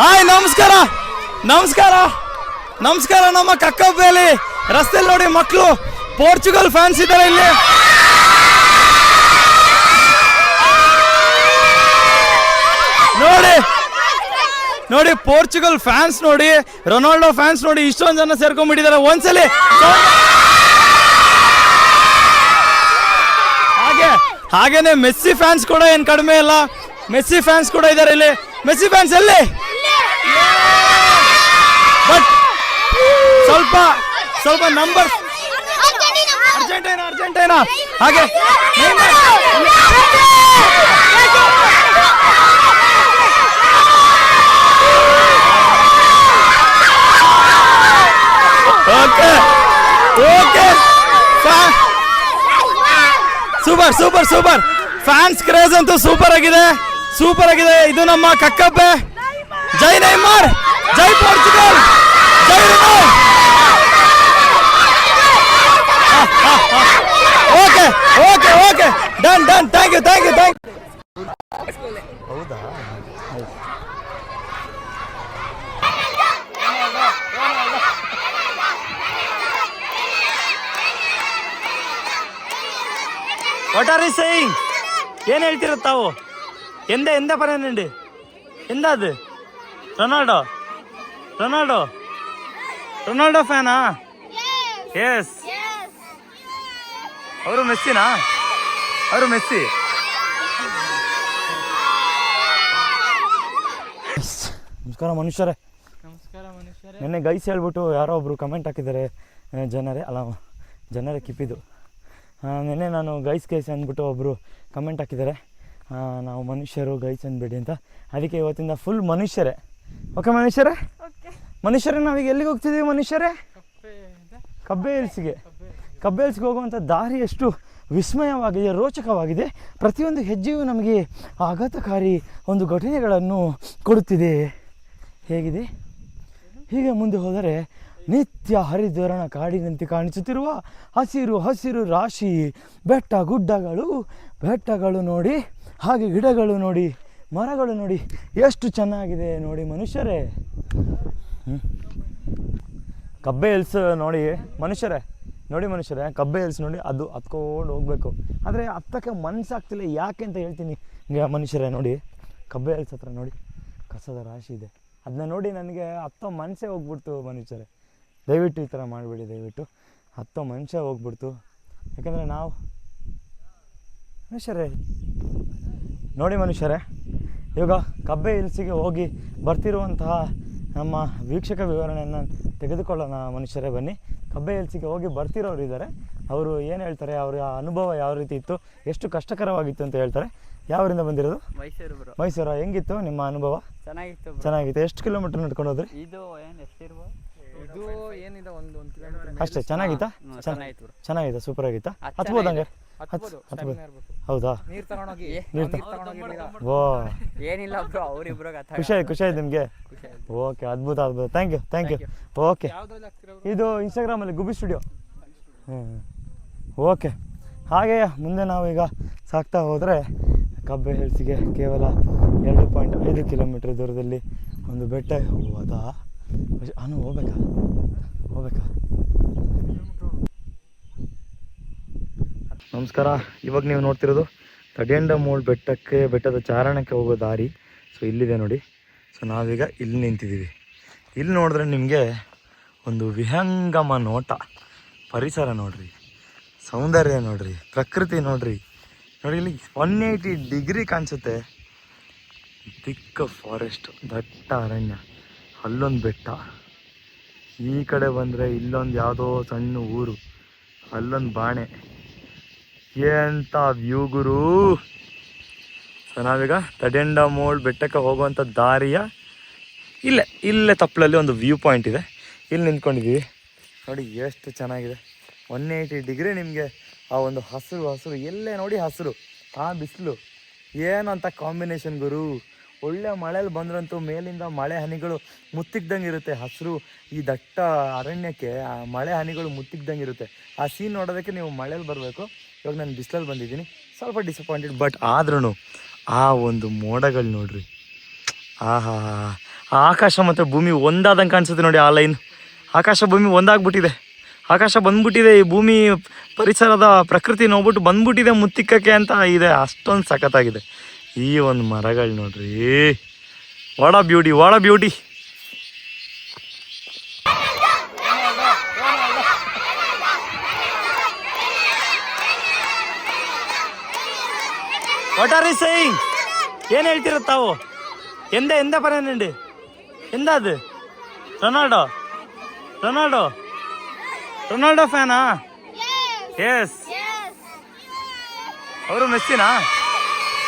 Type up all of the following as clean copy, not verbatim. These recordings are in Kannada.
ಹಾಯ್ ನಮಸ್ಕಾರ ನಮಸ್ಕಾರ ನಮಸ್ಕಾರ. ನಮ್ಮ ಕಕ್ಕಬ್ಬೆಯಲ್ಲಿ ರಸ್ತೆಯಲ್ಲಿ ನೋಡಿ ಮಕ್ಕಳು ಪೋರ್ಚುಗಲ್ ಫ್ಯಾನ್ಸ್ ಇದ್ದಾರೆ ಇಲ್ಲಿ. ನೋಡಿ ನೋಡಿ ಪೋರ್ಚುಗಲ್ ಫ್ಯಾನ್ಸ್ ನೋಡಿ, ರೊನಾಲ್ಡೋ ಫ್ಯಾನ್ಸ್ ನೋಡಿ, ಇಷ್ಟೊಂದು ಜನ ಸೇರ್ಕೊಂಡ್ಬಿಟ್ಟಿದ್ದಾರೆ ಒಂದ್ಸಲಿ. ಹಾಗೇನೆ ಮೆಸ್ಸಿ ಫ್ಯಾನ್ಸ್ ಕೂಡ ಏನು ಕಡಿಮೆ ಇಲ್ಲ, ಮೆಸ್ಸಿ ಫ್ಯಾನ್ಸ್ ಕೂಡ ಇದ್ದಾರೆ ಇಲ್ಲಿ. ಮೆಸ್ಸಿ ಫ್ಯಾನ್ಸ್ ಎಲ್ಲಿ? ಬಟ್ ಸ್ವಲ್ಪ ನಂಬರ್ ಅರ್ಜೆಂಟೈನಾ ಹಾಗೆ okay okay super fans craze ಅಂತೂ ಸೂಪರ್ ಆಗಿದೆ. ಇದು ನಮ್ಮ ಕಕ್ಕಬ್ಬೆ. ಜೈ ನೈಮಾರ್, ಜೈ ಪೋರ್ಚುಗಲ್, ಜೈ Ronaldo. Okay done thank you. ಹೌದಾ? What are you saying? ಏನು ಹೇಳ್ತಿರೋ ತಾವು? ಎಂದ ಪರೇನಂడి ಎಂದದು? ರೊನಾಲ್ಡೋ ಫ್ಯಾನಾ? ಎಸ್. ಅವರು ಮೆಸ್ಸಿನಾ? ಅವರು ಮೆಸ್ಸಿ. ನಮಸ್ಕಾರ ಮನುಷ್ಯರೇ. ನಿನ್ನೆ ಗೈಸ್ ಹೇಳ್ಬಿಟ್ಟು ಯಾರೋ ಒಬ್ರು ಕಮೆಂಟ್ ಹಾಕಿದ್ದಾರೆ, ಜನರೇ ಕಿಪ್ಪಿದ್ದು. ನಿನ್ನೆ ನಾನು ಗೈಸ್ ಅಂದ್ಬಿಟ್ಟು ಒಬ್ಬರು ಕಮೆಂಟ್ ಹಾಕಿದ್ದಾರೆ, ನಾವು ಮನುಷ್ಯರು ಗೈಸ್ ಅಂದ್ಬೇಡಿ ಅಂತ. ಅದಕ್ಕೆ ಇವತ್ತಿಂದ ಫುಲ್ ಮನುಷ್ಯರೇ. ಓಕೆ ಮನುಷ್ಯರೇ ನಾವೀಗ ಎಲ್ಲಿಗೆ ಹೋಗ್ತಿದ್ದೀವಿ ಮನುಷ್ಯರೇ? ಕಬ್ಬೆ ಹಿಲ್ಸ್ಗೆ ಹೋಗುವಂಥ ದಾರಿ ಎಷ್ಟು ವಿಸ್ಮಯವಾಗಿದೆ, ರೋಚಕವಾಗಿದೆ. ಪ್ರತಿಯೊಂದು ಹೆಜ್ಜೆಯೂ ನಮಗೆ ಆಘಾತಕಾರಿ ಒಂದು ಘಟನೆಗಳನ್ನು ಕೊಡುತ್ತಿದೆ. ಹೇಗಿದೆ? ಹೀಗೆ ಮುಂದೆ ಹೋದರೆ ನಿತ್ಯ ಹರಿದ್ವರ್ಣ ಕಾಡಿನಂತೆ ಕಾಣಿಸುತ್ತಿರುವ ಹಸಿರು ರಾಶಿ, ಬೆಟ್ಟಗಳು ನೋಡಿ, ಹಾಗೆ ಗಿಡಗಳು ನೋಡಿ, ಮರಗಳು ನೋಡಿ, ಎಷ್ಟು ಚೆನ್ನಾಗಿದೆ ನೋಡಿ ಮನುಷ್ಯರೇ. ಕಬ್ಬೆ ಹಿಲ್ಸ್ ನೋಡಿ ಮನುಷ್ಯರೇ, ಕಬ್ಬೆ ಹಿಲ್ಸ್ ನೋಡಿ, ಅದು ಹತ್ಕೊಂಡು ಹೋಗಬೇಕು. ಆದರೆ ಹತ್ತಕ್ಕೆ ಮನಸ್ಸಾಗ್ತಿಲ್ಲ. ಯಾಕೆ ಅಂತ ಹೇಳ್ತೀನಿ ಮನುಷ್ಯರೇ. ನೋಡಿ ಕಬ್ಬೆ ಹಿಲ್ಸ್ ಹತ್ರ ನೋಡಿ ಕಸದ ರಾಶಿ ಇದೆ. ಅದನ್ನ ನೋಡಿ ನನಗೆ ಹತ್ತೋ ಮನಸ್ಸೇ ಹೋಗ್ಬಿಡ್ತು ಮನುಷ್ಯರೇ. ದಯವಿಟ್ಟು ಈ ಥರ ಮಾಡಬೇಡಿ, ದಯವಿಟ್ಟು. ಹತ್ತೋ ಮನುಷ್ಯ ಹೋಗ್ಬಿಡ್ತು. ಯಾಕಂದರೆ ನಾವು ಮನುಷ್ಯರೇ ಇವಾಗ ಕಬ್ಬೆ ಹಿಲ್ಸಿಗೆ ಹೋಗಿ ಬರ್ತಿರುವಂತಹ ನಮ್ಮ ವೀಕ್ಷಕ ವಿವರಣೆಯನ್ನು ತೆಗೆದುಕೊಳ್ಳೋಣ ಮನುಷ್ಯರೇ. ಬನ್ನಿ. ಕಬ್ಬೆ ಹಿಲ್ಸಿಗೆ ಹೋಗಿ ಬರ್ತಿರೋರು ಇದ್ದಾರೆ, ಅವರು ಏನು ಹೇಳ್ತಾರೆ, ಅವರ ಅನುಭವ ಯಾವ ರೀತಿ ಇತ್ತು, ಎಷ್ಟು ಕಷ್ಟಕರವಾಗಿತ್ತು ಅಂತ ಹೇಳ್ತಾರೆ. ಯಾವರಿಂದ ಬಂದಿರೋದು? ಮೈಸೂರು. ಹೆಂಗಿತ್ತು ನಿಮ್ಮ ಅನುಭವ? ಚೆನ್ನಾಗಿತ್ತು. ಎಷ್ಟು ಕಿಲೋಮೀಟರ್ ನಡ್ಕೊಂಡು ಹೋದ್ರಿ? ಅಷ್ಟೇ. ಚೆನ್ನಾಗಿತ್ತಾ? ಚೆನ್ನಾಗಿತ್ತಾ? ಸೂಪರ್ ಆಗಿತ್ತಾ? ಹತ್ಬೋದು ಹಂಗೆ? ಹೌದಾ? ಓ ಖುಷಿ ಆಯ್ತು ನಿಮಗೆ? ಓಕೆ, ಅದ್ಭುತ. Thank you. ಓಕೆ, ಇದು ಇನ್ಸ್ಟಾಗ್ರಾಮಲ್ಲಿ ಗುಬ್ಬಿ ಸ್ಟುಡಿಯೋ. ಓಕೆ, ಹಾಗೆಯೇ ಮುಂದೆ ನಾವು ಈಗ ಸಾಗ್ತಾ ಹೋದರೆ ಕಬ್ಬೆ ಹಿಲ್ಸಿಗೆ ಕೇವಲ 2.5 ಕಿಲೋಮೀಟರ್ ದೂರದಲ್ಲಿ ಒಂದು ಬೆಟ್ಟ. ಹೌದಾ? ಹೋಗ್ಬೇಕಾ? ನಮಸ್ಕಾರ. ಇವಾಗ ನೀವು ನೋಡ್ತಿರೋದು ತಡಿಯಂಡಮೋಳ್ ಬೆಟ್ಟದ ಚಾರಣಕ್ಕೆ ಹೋಗೋ ದಾರಿ. ಸೊ ಇಲ್ಲಿದೆ ನೋಡಿ. ಸೊ ನಾವೀಗ ಇಲ್ಲಿ ನಿಂತಿದ್ದೀವಿ. ಇಲ್ಲಿ ನೋಡಿದ್ರೆ ನಿಮಗೆ ಒಂದು ವಿಹಂಗಮ ನೋಟ, ಪರಿಸರ ನೋಡ್ರಿ, ಸೌಂದರ್ಯ ನೋಡ್ರಿ, ಪ್ರಕೃತಿ ನೋಡ್ರಿ. ಇಲ್ಲಿ 180 ಡಿಗ್ರಿ ಕಾಣಿಸುತ್ತೆ. ದಿಕ್ಕ ಫಾರೆಸ್ಟ್, ದಟ್ಟ ಅರಣ್ಯ, ಅಲ್ಲೊಂದು ಬೆಟ್ಟ, ಈ ಕಡೆ ಬಂದರೆ ಇಲ್ಲೊಂದು ಯಾವುದೋ ಸಣ್ಣ ಊರು, ಅಲ್ಲೊಂದು ಬಾಣೆ. ಎಂಥ ವ್ಯೂ ಗುರು. ಸೊ ನಾವೀಗ ತಡಿಯಂಡಮೋಳ್ ಬೆಟ್ಟಕ್ಕೆ ಹೋಗುವಂಥ ದಾರಿಯ ಇಲ್ಲೇ ತಪ್ಪಲಲ್ಲಿ ಒಂದು ವ್ಯೂ ಪಾಯಿಂಟ್ ಇದೆ. ಇಲ್ಲಿ ನಿಂತ್ಕೊಂಡಿದ್ದೀವಿ ನೋಡಿ, ಎಷ್ಟು ಚೆನ್ನಾಗಿದೆ. 180 ಡಿಗ್ರಿ ನಿಮಗೆ ಆ ಒಂದು ಹಸಿರು ಎಲ್ಲೇ ನೋಡಿ ಹಸಿರು, ಆ ಬಿಸಿಲು, ಏನಂತ ಕಾಂಬಿನೇಷನ್ ಗುರು. ಒಳ್ಳೆ ಮಳೆಯಲ್ಲಿ ಬಂದ್ರಂತೂ ಮೇಲಿಂದ ಮಳೆ ಹನಿಗಳು ಮುತ್ತಿಗ್ದಂಗೆ ಇರುತ್ತೆ. ಹಸಿರು ಈ ದಟ್ಟ ಅರಣ್ಯಕ್ಕೆ ಆ ಮಳೆ ಹನಿಗಳು ಮುತ್ತಿಗ್ದಂಗೆ ಇರುತ್ತೆ. ಆ ಸೀನ್ ನೋಡೋದಕ್ಕೆ ನೀವು ಮಳೆಯಲ್ಲಿ ಬರಬೇಕು. ಇವಾಗ ನಾನು ಬಿಸಿಲಲ್ಲಿ ಬಂದಿದ್ದೀನಿ, ಸ್ವಲ್ಪ ಡಿಸಪಾಯಿಂಟೆಡ್. ಬಟ್ ಆದ್ರೂ ಆ ಒಂದು ಮೋಡಗಳು ನೋಡ್ರಿ, ಆಹಾ, ಆ ಆಕಾಶ ಮತ್ತು ಭೂಮಿ ಒಂದಾದಂಗೆ ಕಾಣಿಸುತ್ತೆ ನೋಡಿ. ಆ ಲೈನ್ ಆಕಾಶ ಭೂಮಿ ಒಂದಾಗ್ಬಿಟ್ಟಿದೆ. ಆಕಾಶ ಬಂದ್ಬಿಟ್ಟಿದೆ, ಈ ಭೂಮಿ ಪರಿಸರದ ಪ್ರಕೃತಿ ನೋಡ್ಬಿಟ್ಟು ಬಂದ್ಬಿಟ್ಟಿದೆ ಮುತ್ತಿಕ್ಕಕ್ಕೆ ಅಂತ ಇದೆ. ಅಷ್ಟೊಂದು ಸಖತ್ತಾಗಿದೆ ಈ ಒಂದು ಮರಗಳು ನೋಡ್ರಿ. What a beauty, what a beauty. What are you saying? ಏನು ಹೇಳ್ತಿರ ತಾವು? ಎಂದ ಪರೇನಂಡಿ ಎಂದ ಅದು? ರೊನಾಲ್ಡೋ ರೊನಾಲ್ಡೋ ರೊನಾಲ್ಡೋ ಫ್ಯಾನಾ? ಎಸ್. ಅವರು ಮೆಸ್ಸಿನಾ?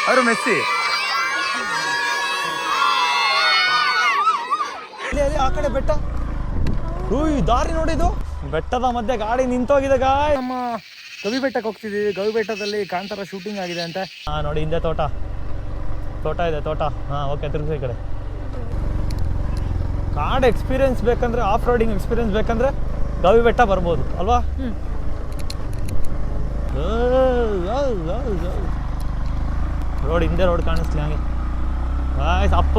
ಅವರು ಮೆಸ್ಸಿ. ಆ ಕಡೆ ಬೆಟ್ಟ, ಈ ದಾರಿ ನೋಡಿದು, ಬೆಟ್ಟದ ಮಧ್ಯೆ ಗಾಡಿ ನಿಂತೋಗಿದೆ ಗಾಯ್. ನಮ್ಮ ಗವಿ ಬೆಟ್ಟಕ್ಕೆ ಹೋಗ್ತಿದ್ದೀವಿ. ಗವಿ ಬೆಟ್ಟದಲ್ಲಿ ಕಾಂತಾರ ಶೂಟಿಂಗ್ ಆಗಿದೆ ಅಂತೆ. ನೋಡಿ ಹಿಂದೆ ತೋಟ ಇದೆ, ತೋಟ. ಓಕೆ, ತಿರುಗಿಸಿ ಈ ಕಡೆ. ಕಾಡು ಎಕ್ಸ್ಪೀರಿಯನ್ಸ್ ಬೇಕಂದ್ರೆ, ಆಫ್ ರೋಡಿಂಗ್ ಎಕ್ಸ್ಪೀರಿಯನ್ಸ್ ಬೇಕಂದ್ರೆ ಗವಿ ಬೆಟ್ಟ ಬರ್ಬೋದು ಅಲ್ವಾ? ರೋಡ್ ಹಿಂದೆ ರೋಡ್ ಕಾಣಿಸ್ಲಿ ಹಂಗೆ. ಗಾಯ್ಸ್ ಅಪ್ಪು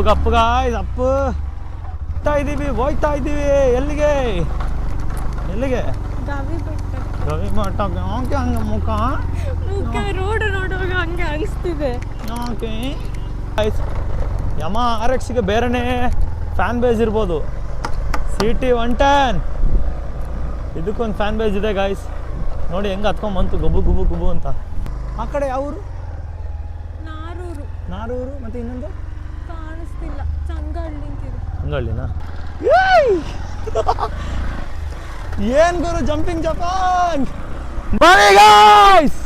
ಹೋಗ್ತಾ ಇದ್ದೀವಿ. ಎಲ್ಲಿಗೆ ಗವಿ ಬೆಟ್ಟ. ಹಂಗ ಮುಖ ರೋಡ್ ನೋಡುವಾಗ ಹಂಗೆ ಅನಿಸ್ತಿದೆ. ಓಕೆ ಯಮ RX-ಗೆ ಬೇರೆನೇ ಫ್ಯಾನ್ ಬೇಸ್ ಇರ್ಬೋದು. CT 110 ಇದಕ್ಕೊಂದು ಫ್ಯಾನ್ ಬೇಸ್ ಇದೆ ಗಾಯ್ಸ್. ನೋಡಿ ಹೆಂಗೆ ಹತ್ಕೊಂಡ್ಬಂತು ಗುಬು ಅಂತ. ಆ ಕಡೆ ಯಾವ ಊರು? ನಾರೂರು. ಮತ್ತೆ ಇನ್ನೊಂದು ಕಾಣಿಸ್ತಿಲ್ಲ, ಅಂಗಳ್ಳಿನಾ? ಏನ್ ಗುರು ಜಂಪಿಂಗ್ ಜಪಾನ್. Bye guys.